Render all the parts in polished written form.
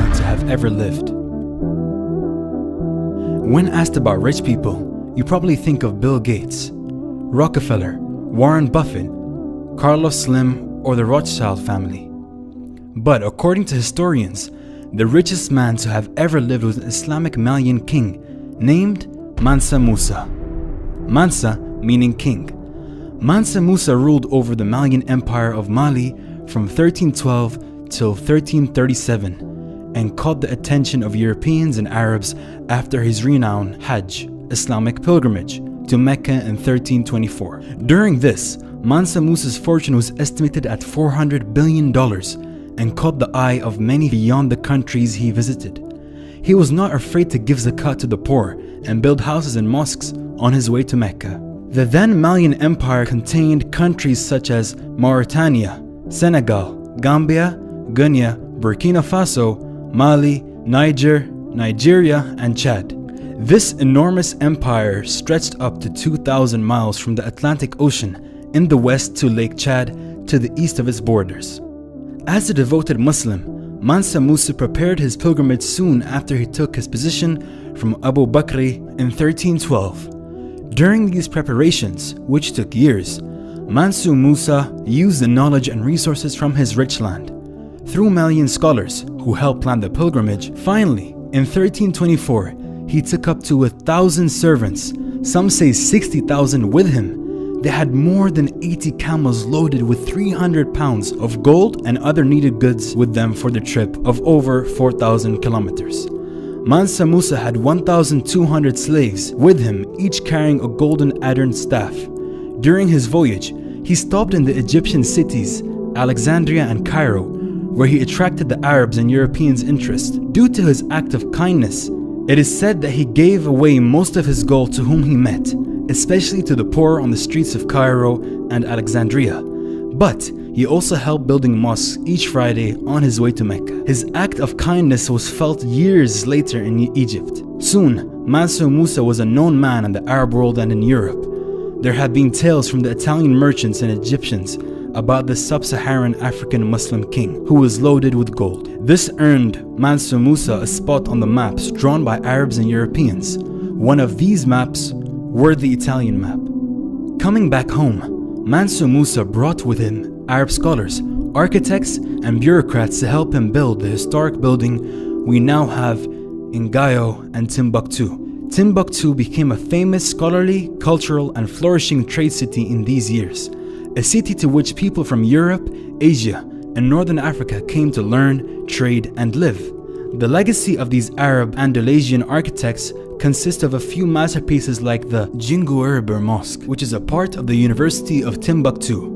man to have ever lived. When asked about rich people, you probably think of Bill Gates, Rockefeller, Warren Buffett, Carlos Slim, or the Rothschild family. But according to historians, the richest man to have ever lived was an Islamic Malian king named Mansa Musa. Mansa meaning king. Mansa Musa ruled over the Malian Empire of Mali from 1312 till 1337 and caught the attention of Europeans and Arabs after his renowned Hajj, Islamic pilgrimage, to Mecca in 1324. During this, Mansa Musa's fortune was estimated at $400 billion and caught the eye of many beyond the countries he visited. He was not afraid to give zakat to the poor and build houses and mosques on his way to Mecca. The then Malian Empire contained countries such as Mauritania, Senegal, Gambia, Guinea, Burkina Faso, Mali, Nigeria, and Chad. This enormous empire stretched up to 2,000 miles from the Atlantic Ocean in the west to Lake Chad to the east of its borders. As a devoted Muslim, Mansa Musa prepared his pilgrimage soon after he took his position from Abu Bakr in 1312. During these preparations, which took years, Mansa Musa used the knowledge and resources from his rich land. Through Malian scholars who helped plan the pilgrimage, finally, in 1324, he took up to 1,000 servants, some say 60,000 with him. They had more than 80 camels loaded with 300 pounds of gold and other needed goods with them for the trip of over 4,000 kilometers. Mansa Musa had 1,200 slaves with him, each carrying a golden adorned staff. During his voyage, he stopped in the Egyptian cities, Alexandria and Cairo, where he attracted the Arabs and Europeans' interest. Due to his act of kindness, it is said that he gave away most of his gold to whom he met, especially to the poor on the streets of Cairo and Alexandria. But he also helped building mosques each Friday on his way to Mecca. His act of kindness was felt years later in Egypt. Soon, Mansa Musa was a known man in the Arab world and in Europe. There have been tales from the Italian merchants and Egyptians about the sub-Saharan African Muslim king who was loaded with gold. This earned Mansa Musa a spot on the maps drawn by Arabs and Europeans. One of these maps were the Italian map. Coming back home, Mansa Musa brought with him Arab scholars, architects, and bureaucrats to help him build the historic building we now have in Gayo and Timbuktu. Timbuktu became a famous scholarly, cultural, and flourishing trade city in these years, a city to which people from Europe, Asia, and Northern Africa came to learn, trade, and live. The legacy of these Arab Andalusian architects consists of a few masterpieces like the Jinguerbir Mosque, which is a part of the University of Timbuktu.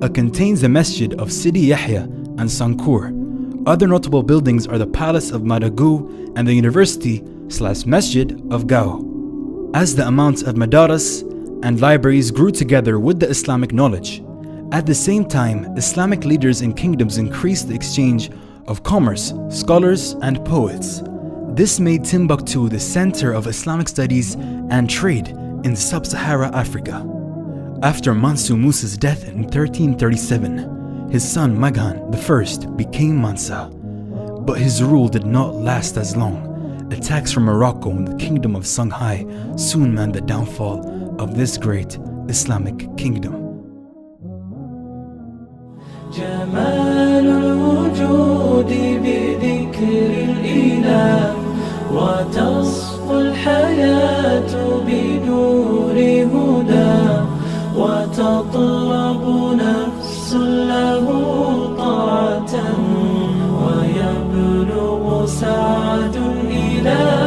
It contains the Masjid of Sidi Yahya and Sankour. Other notable buildings are the Palace of Madagou and the University/Masjid of Gao. As the amount of madaras and libraries grew together with the Islamic knowledge, at the same time, Islamic leaders and kingdoms increased the exchange of commerce, scholars, and poets. This made Timbuktu the center of Islamic studies and trade in sub-Saharan Africa. After Mansa Musa's death in 1337, his son Maghan I became Mansa. But his rule did not last as long. Attacks from Morocco and the kingdom of Songhai soon meant the downfall of this great Islamic kingdom. جمال الوجود بذكر الإله وتصفو الحياة بنور هدى وتطلب نفس له طاعة ويبلغ سعد إلى